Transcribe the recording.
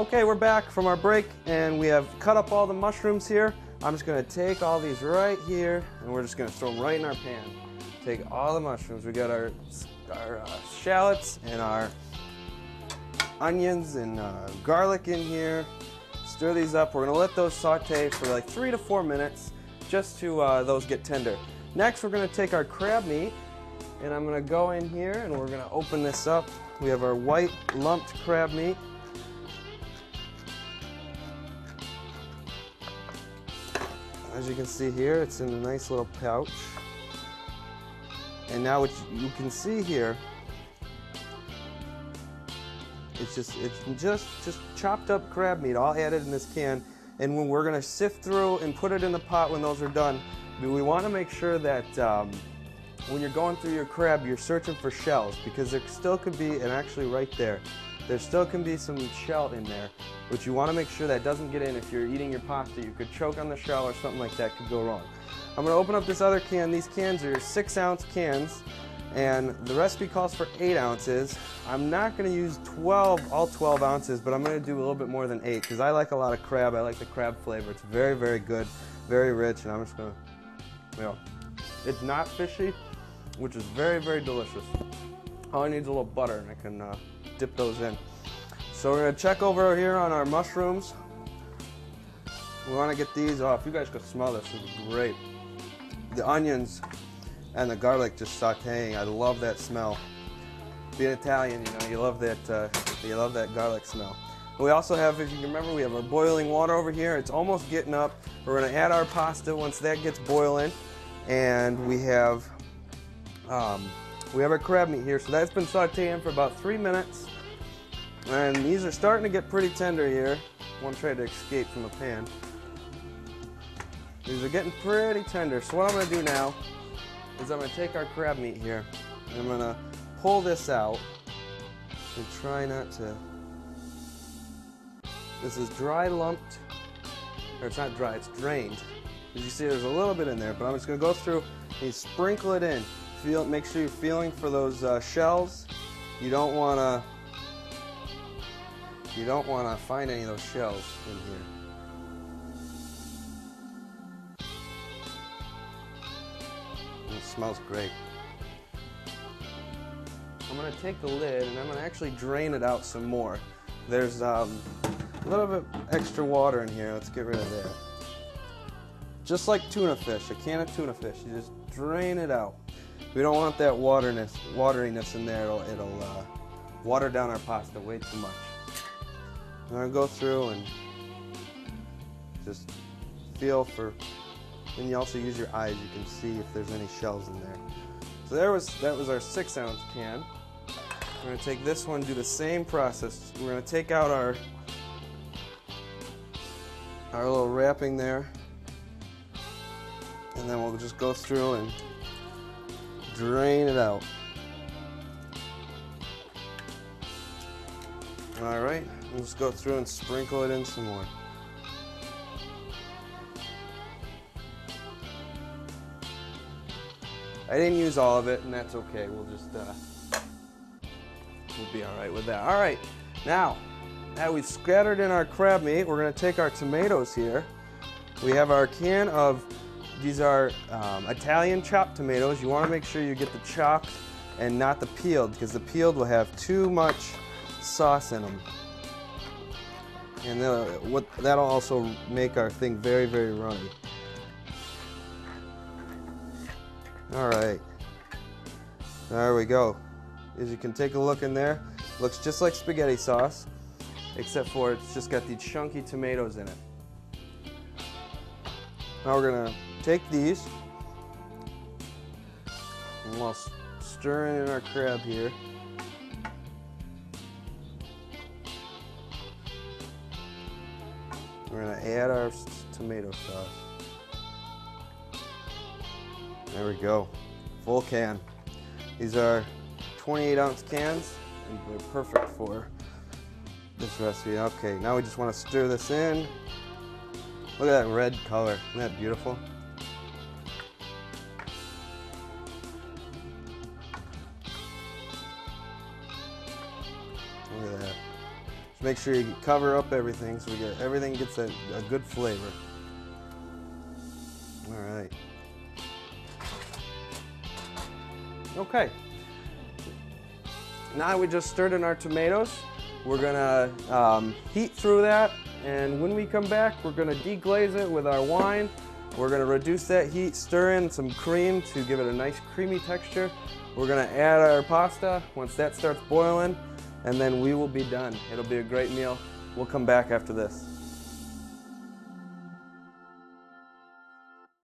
Okay, we're back from our break and we have cut up all the mushrooms here. I'm just gonna take all these right here and we're just gonna throw them right in our pan. Take all the mushrooms. We got our shallots and our onions and garlic in here. Stir these up. We're gonna let those saute for like 3 to 4 minutes just to those get tender. Next, we're gonna take our crab meat and I'm gonna go in here and we're gonna open this up. We have our white lumped crab meat. As you can see here, it's in a nice little pouch. And now what you can see here, it's just chopped up crab meat all added in this can. And when we're gonna sift through and put it in the pot when those are done, we wanna make sure that when you're going through your crab, you're searching for shells, because there still could be, and actually right there still can be some shell in there, which you want to make sure that doesn't get in. If you're eating your pasta, you could choke on the shell or something like that could go wrong. I'm going to open up this other can. These cans are 6-ounce cans, and the recipe calls for 8 ounces. I'm not going to use all 12 ounces, but I'm going to do a little bit more than 8 because I like a lot of crab. I like the crab flavor. It's very, very good, very rich, and I'm just going to, it's not fishy, which is very, very delicious. All I need is a little butter, and I can dip those in. So we're going to check over here on our mushrooms. We want to get these off. You guys could smell this. This is great. The onions and the garlic just sauteing. I love that smell. Being Italian, you love that garlic smell. And we also have, if you can remember, we have our boiling water over here. It's almost getting up. We're going to add our pasta once that gets boiling, and we have our crab meat here. So that's been sauteing for about 3 minutes. And these are starting to get pretty tender here. One tried to escape from the pan. These are getting pretty tender. So what I'm going to do now is I'm going to take our crab meat here and I'm going to pull this out and try not to. This is dry lumped, or it's not dry, it's drained. As you see, there's a little bit in there, but I'm just going to go through and sprinkle it in. Make sure you're feeling for those shells. You don't want to find any of those shells in here. It smells great. I'm going to take the lid and I'm going to actually drain it out some more. There's a little bit extra water in here. Let's get rid of that. Just like tuna fish, a can of tuna fish. You just drain it out. We don't want that wateriness in there. It'll water down our pasta way too much. I'm going to go through and just feel for, and you also use your eyes. You can see if there's any shells in there. So that was our 6-ounce can. We're going to take this one, do the same process. We're going to take out our little wrapping there, and then we'll just go through and drain it out. Alright, we'll just go through and sprinkle it in some more. I didn't use all of it, and that's okay. We'll just, we'll be alright with that. Alright, now we've scattered in our crab meat, we're going to take our tomatoes here. We have our can of, these are Italian chopped tomatoes. You want to make sure you get the chopped and not the peeled, because the peeled will have too much sauce in them. And that'll also make our thing very, very runny. Alright, there we go. As you can take a look in there, looks just like spaghetti sauce, except for it's just got these chunky tomatoes in it. Now we're going to take these, and we'll stir in our crab here. We're going to add our tomato sauce. There we go, full can. These are 28-ounce cans, and they're perfect for this recipe. Okay, now we just want to stir this in. Look at that red color, isn't that beautiful? Look at that. Just make sure you cover up everything so everything gets a good flavor. All right. Okay. Now we just stirred in our tomatoes. We're gonna heat through that, and when we come back, we're gonna deglaze it with our wine. We're gonna reduce that heat, stir in some cream to give it a nice creamy texture. We're gonna add our pasta once that starts boiling, and then we will be done. It'll be a great meal. We'll come back after this.